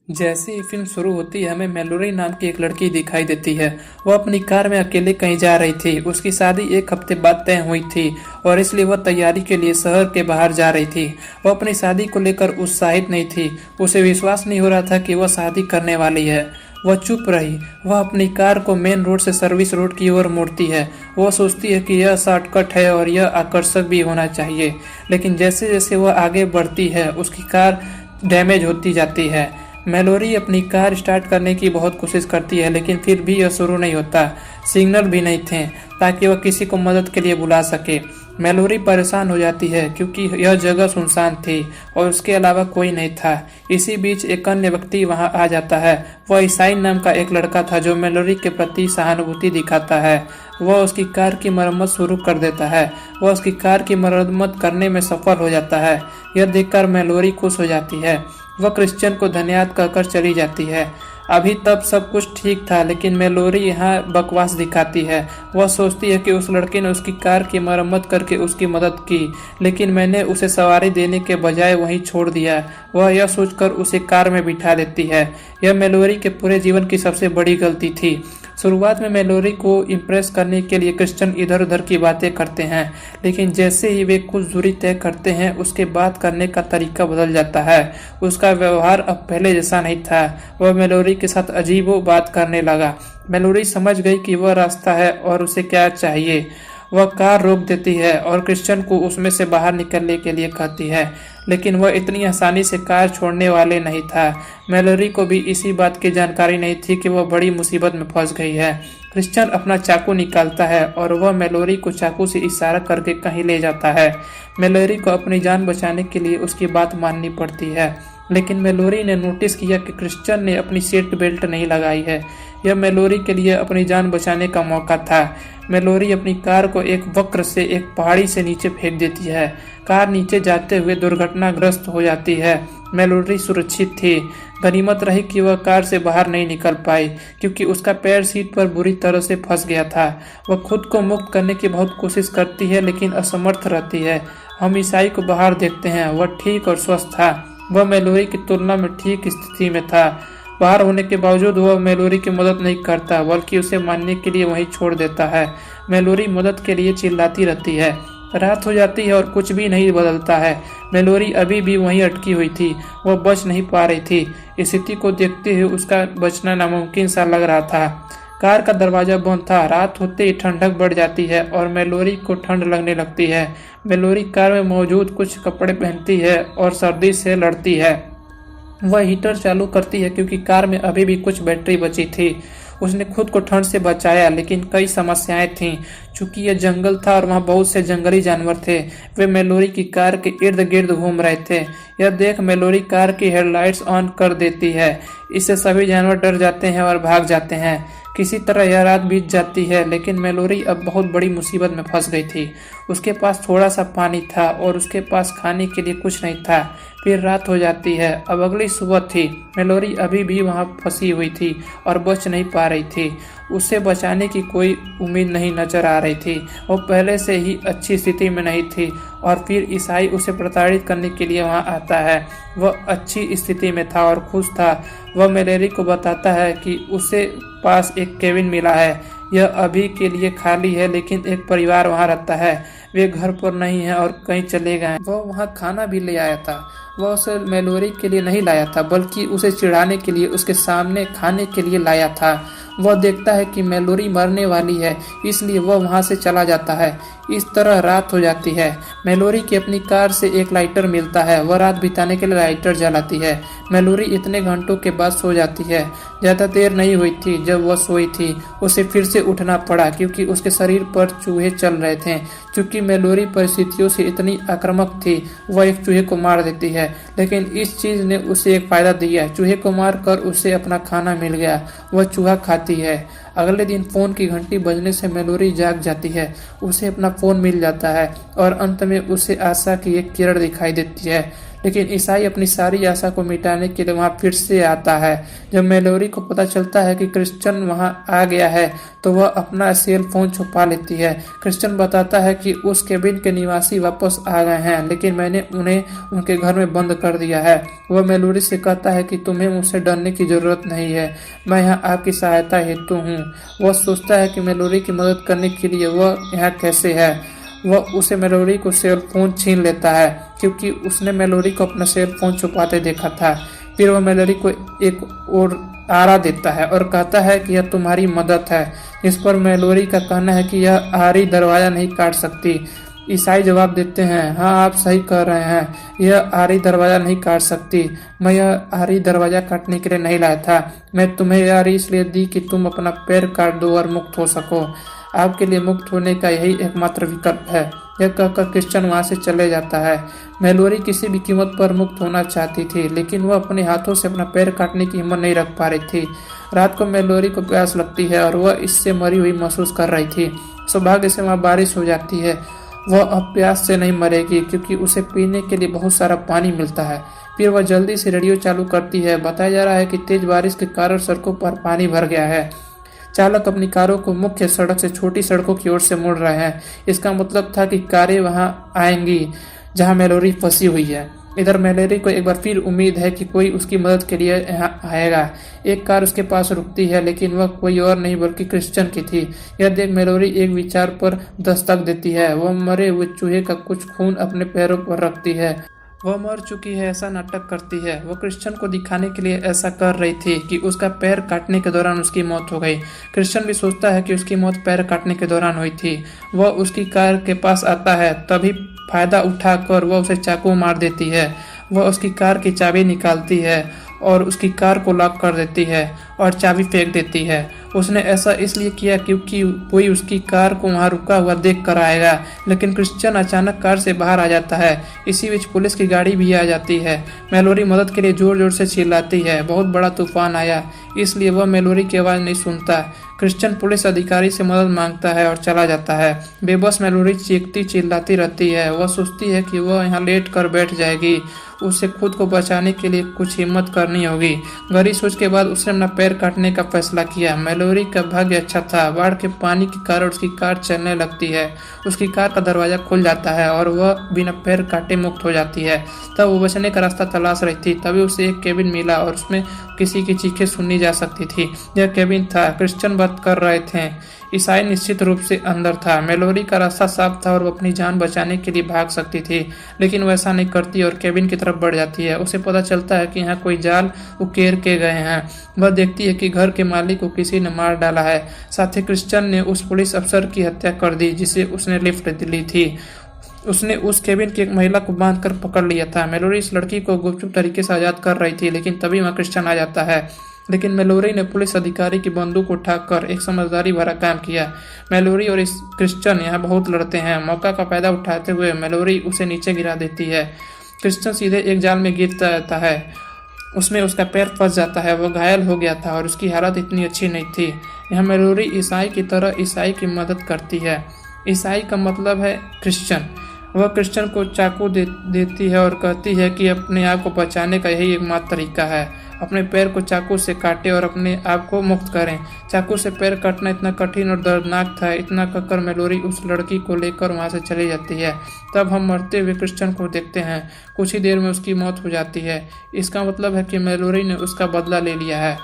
जैसे ही फिल्म शुरू होती है हमें मैलोरी नाम की एक लड़की दिखाई देती है। वह अपनी कार में अकेले कहीं जा रही थी। उसकी शादी एक हफ्ते बाद तय हुई थी और इसलिए वह तैयारी के लिए शहर के बाहर जा रही थी। वह अपनी शादी को लेकर उत्साहित नहीं थी। उसे विश्वास नहीं हो रहा था कि वह शादी करने वाली है। वह चुप रही। वह अपनी कार को मेन रोड से सर्विस रोड की ओर मोड़ती है। वह सोचती है कि यह शॉर्टकट है और यह आकर्षक भी होना चाहिए, लेकिन जैसे जैसे वह आगे बढ़ती है उसकी कार डैमेज होती जाती है। मैलोरी अपनी कार स्टार्ट करने की बहुत कोशिश करती है, लेकिन फिर भी यह शुरू नहीं होता। सिग्नल भी नहीं थे ताकि वह किसी को मदद के लिए बुला सके। मैलोरी परेशान हो जाती है क्योंकि यह जगह सुनसान थी और उसके अलावा कोई नहीं था। इसी बीच एक अन्य व्यक्ति वहां आ जाता है। वह ईसाई नाम का एक लड़का था जो मैलोरी के प्रति सहानुभूति दिखाता है। वह उसकी कार की मरम्मत शुरू कर देता है। वह उसकी कार की मरम्मत करने में सफल हो जाता है। यह देखकर मैलोरी खुश हो जाती है। वह क्रिश्चियन को धन्यवाद कहकर चली जाती है। अभी तब सब कुछ ठीक था, लेकिन मैलोरी यहाँ बकवास दिखाती है। वह सोचती है कि उस लड़के ने उसकी कार की मरम्मत करके उसकी मदद की, लेकिन मैंने उसे सवारी देने के बजाय वहीं छोड़ दिया। वह यह सोचकर उसे कार में बिठा देती है। यह मैलोरी के पूरे जीवन की सबसे बड़ी गलती थी। शुरुआत में मैलोरी को इम्प्रेस करने के लिए क्रिश्चियन इधर उधर की बातें करते हैं, लेकिन जैसे ही वे कुछ दूरी तय करते हैं उसके बात करने का तरीका बदल जाता है। उसका व्यवहार अब पहले जैसा नहीं था। वह मैलोरी के साथ अजीबो बात करने लगा। मैलोरी समझ गई कि वह रास्ता है और उसे क्या चाहिए। वह कार रोक देती है और क्रिश्चियन को उसमें से बाहर निकलने के लिए कहती है, लेकिन वह इतनी आसानी से कार छोड़ने वाले नहीं था। मैलोरी को भी इसी बात की जानकारी नहीं थी कि वह बड़ी मुसीबत में फंस गई है। क्रिश्चियन अपना चाकू निकालता है और वह मैलोरी को चाकू से इशारा करके कहीं ले जाता है। मैलोरी को अपनी जान बचाने के लिए उसकी बात माननी पड़ती है, लेकिन मैलोरी ने नोटिस किया कि क्रिश्चियन ने अपनी सीट बेल्ट नहीं लगाई है। यह मैलोरी के लिए अपनी जान बचाने का मौका था। मैलोरी अपनी कार को एक वक्र से एक पहाड़ी से नीचे फेंक देती है। कार नीचे जाते हुए दुर्घटनाग्रस्त हो जाती है। मैलोरी सुरक्षित थी। गनीमत रही कि वह कार से बाहर नहीं निकल पाई, क्योंकि उसका पैर सीट पर बुरी तरह से फंस गया था। वह खुद को मुक्त करने की बहुत कोशिश करती है, लेकिन असमर्थ रहती है। हम ईसाई को बाहर देखते हैं। वह ठीक और स्वस्थ था। वह मैलोरी की तुलना में ठीक स्थिति में था। बाहर होने के बावजूद वह मैलोरी की मदद नहीं करता, बल्कि उसे मारने के लिए वहीं छोड़ देता है। मैलोरी मदद के लिए चिल्लाती रहती है। रात हो जाती है और कुछ भी नहीं बदलता है। मैलोरी अभी भी वहीं अटकी हुई थी। वह बच नहीं पा रही थी। स्थिति को देखते हुए उसका बचना नामुमकिन सा लग रहा था। कार का दरवाजा बंद था। रात होते ही ठंडक बढ़ जाती है और मैलोरी को ठंड लगने लगती है। मैलोरी कार में मौजूद कुछ कपड़े पहनती है और सर्दी से लड़ती है। वह हीटर चालू करती है क्योंकि कार में अभी भी कुछ बैटरी बची थी। उसने खुद को ठंड से बचाया, लेकिन कई समस्याएं थीं। चूंकि यह जंगल था और वहां बहुत से जंगली जानवर थे, वे मैलोरी की कार के इर्द गिर्द घूम रहे थे। यह देख मैलोरी कार की हेडलाइट्स ऑन कर देती है। इससे सभी जानवर डर जाते हैं और भाग जाते हैं। किसी तरह यह रात बीत जाती है, लेकिन मैलोरी अब बहुत बड़ी मुसीबत में फंस गई थी। उसके पास थोड़ा सा पानी था और उसके पास खाने के लिए कुछ नहीं था। फिर रात हो जाती है। अब अगली सुबह थी। मैलोरी अभी भी वहां फंसी हुई थी और बच नहीं पा रही थी। उसे बचाने की कोई उम्मीद नहीं नजर आ रही थी। वो पहले से ही अच्छी स्थिति में नहीं थी और फिर ईसाई उसे प्रताड़ित करने के लिए वहां आता है। वह अच्छी स्थिति में था और खुश था। वह मैलोरी को बताता है कि उसे पास एक केबिन मिला है। यह अभी के लिए खाली है, लेकिन एक परिवार वहां रहता है। वे घर पर नहीं है और कहीं चले गए। वह वहां खाना भी ले आया था। वह उसे मैलोरी के लिए नहीं लाया था, बल्कि उसे चिढ़ाने के लिए उसके सामने खाने के लिए लाया था। वह देखता है कि मैलोरी मरने वाली है, इसलिए वह वहां से चला जाता है। इस तरह रात हो जाती है। मैलोरी की अपनी कार से एक लाइटर मिलता है। वह रात बिताने के लिए लाइटर जलाती है। मैलोरी इतने घंटों के बाद सो जाती है। ज़्यादा देर नहीं हुई थी जब वह सोई थी। उसे फिर से उठना पड़ा क्योंकि उसके शरीर पर चूहे चल रहे थे। चूंकि मैलोरी परिस्थितियों से इतनी आक्रामक थी, वह एक चूहे को मार देती है, लेकिन इस चीज ने उसे एक फायदा दिया। चूहे को मारकर उसे अपना खाना मिल गया। वह चूहा खाती है। अगले दिन फोन की घंटी बजने से मैलोरी जाग जाती है। उसे अपना फोन मिल जाता है और अंत में उसे आशा की एक किरण दिखाई देती है। लेकिन ईसाई अपनी सारी आशा को मिटाने के लिए वहां फिर से आता है। जब मेलोरी को पता चलता है कि क्रिश्चियन वहां आ गया है तो वह अपना सेल फोन छुपा लेती है। क्रिश्चियन बताता है कि उस केबिन के निवासी वापस आ गए हैं, लेकिन मैंने उन्हें उनके घर में बंद कर दिया है। वह मेलोरी से कहता है कि तुम्हें मुझसे डरने की जरूरत नहीं है, मैं यहाँ आपकी सहायता हेतु हूँ। वह सोचता है कि मेलोरी की मदद करने के लिए वह यहाँ कैसे है। वह उसे मेलोरी को सेल फोन छीन लेता है क्योंकि उसने मेलोरी को अपना सेल फोन छुपाते देखा था। फिर वह मेलोरी को एक और आरा देता है और कहता है कि यह तुम्हारी मदद है। इस पर मेलोरी का कहना है कि यह आरी दरवाजा नहीं काट सकती। ईसाई जवाब देते हैं, हाँ आप सही कह रहे हैं, यह आरी दरवाजा नहीं काट सकती। मैं यह आरी दरवाजा काटने के लिए नहीं लाया था, मैं तुम्हें यह आरी इसलिए दी कि तुम अपना पैर काट दो और मुक्त हो सको। आपके लिए मुक्त होने का यही एकमात्र विकल्प है। यह कहकर क्रिश्चियन वहां से चले जाता है। मेलोरी किसी भी कीमत पर मुक्त होना चाहती थी, लेकिन वह अपने हाथों से अपना पैर काटने की हिम्मत नहीं रख पा रही थी। रात को मेलोरी को प्यास लगती है और वह इससे मरी हुई महसूस कर रही थी। सौभाग्य से वहाँ बारिश हो जाती है। वह अब प्यास से नहीं मरेगी क्योंकि उसे पीने के लिए बहुत सारा पानी मिलता है। फिर वह जल्दी से रेडियो चालू करती है। बताया जा रहा है कि तेज बारिश के कारण सड़कों पर पानी भर गया है। चालक अपनी कारों को मुख्य सड़क से छोटी सड़कों की ओर से मोड़ रहे हैं। इसका मतलब था कि कारें वहां आएंगी जहां मेलोरी फंसी हुई है। इधर मेलोरी को एक बार फिर उम्मीद है कि कोई उसकी मदद के लिए यहाँ आएगा। एक कार उसके पास रुकती है, लेकिन वह कोई और नहीं बल्कि क्रिश्चियन की थी। यह देख मेलोरी एक विचार पर दस्तक देती है। वह मरे हुए चूहे का कुछ खून अपने पैरों पर रखती है। वह मर चुकी है ऐसा नाटक करती है। वह क्रिश्चियन को दिखाने के लिए ऐसा कर रही थी कि उसका पैर काटने के दौरान उसकी मौत हो गई। क्रिश्चियन भी सोचता है कि उसकी मौत पैर काटने के दौरान हुई थी। वह उसकी कार के पास आता है, तभी फायदा उठाकर वह उसे चाकू मार देती है। वह उसकी कार की चाबी निकालती है और उसकी कार को लॉक कर देती है और चाबी फेंक देती है। उसने ऐसा इसलिए किया क्योंकि कोई उसकी कार को वहां रुका हुआ देख कर आएगा, लेकिन क्रिश्चियन अचानक कार से बाहर आ जाता है। इसी बीच पुलिस की गाड़ी भी आ जाती है। मेलोरी मदद के लिए जोर जोर से चिल्लाती है। बहुत बड़ा तूफान आया, इसलिए वह मेलोरी की आवाज़ नहीं सुनता। क्रिश्चियन पुलिस अधिकारी से मदद मांगता है और चला जाता है। बेबस मेलोरी चीखती चिल्लाती रहती है। वह सोचती है कि वह यहाँ लेट कर बैठ जाएगी। उसे खुद को बचाने के लिए कुछ हिम्मत करनी होगी। गहरी सोच के बाद उसने अपना पैर काटने का फैसला किया। मेलोरी का भाग्य अच्छा था। बाढ़ के पानी के कारण उसकी कार चलने लगती है। उसकी कार का दरवाजा खुल जाता है और वह बिना पैर काटे मुक्त हो जाती है। तब वो बचने का रास्ता तलाश रही थी। तभी उसे एक केबिन मिला और उसमें किसी की चीखें सुननी जा सकती थी। यह केबिन था। क्रिश्चियन बात कर रहे थे। ईसाई निश्चित रूप से अंदर था। मेलोरी का रास्ता साफ था और वो अपनी जान बचाने के लिए भाग सकती थी, लेकिन वो ऐसा नहीं करती और केबिन की तरफ बढ़ जाती है। उसे पता चलता है कि यहाँ कोई जाल उकेर के गए हैं। वह देखती है कि घर के मालिक को किसी ने मार डाला है। साथ ही क्रिश्चियन ने उस पुलिस अफसर की हत्या कर दी जिसे उसने लिफ्ट ली थी। उसने उस केबिन की एक महिला को बांधकर पकड़ लिया था। मेलोरी इस लड़की को गुपचुप तरीके से आजाद कर रही थी, लेकिन तभी वहाँ क्रिश्चियन आ जाता है। लेकिन मेलोरी ने पुलिस अधिकारी की बंदूक उठाकर एक समझदारी भरा काम किया। मेलोरी और इस क्रिश्चियन यहाँ बहुत लड़ते हैं। मौका का फायदा उठाते हुए मेलोरी उसे नीचे गिरा देती है। क्रिश्चियन सीधे एक जाल में गिर जाता है। उसमें उसका पैर फंस जाता है। वह घायल हो गया था और उसकी हालत इतनी अच्छी नहीं थी। यहाँ मेलोरी ईसाई की तरह ईसाई की मदद करती है। ईसाई का मतलब है क्रिश्चियन। वह क्रिश्चियन को चाकू देती है और कहती है कि अपने आप को बचाने का यही एकमात्र तरीका है। अपने पैर को चाकू से काटें और अपने आप को मुक्त करें। चाकू से पैर काटना इतना कठिन और दर्दनाक था। इतना कहकर मेलोरी उस लड़की को लेकर वहां से चली जाती है। तब हम मरते हुए क्रिश्चियन को देखते हैं। कुछ ही देर में उसकी मौत हो जाती है। इसका मतलब है कि मेलोरी ने उसका बदला ले लिया है।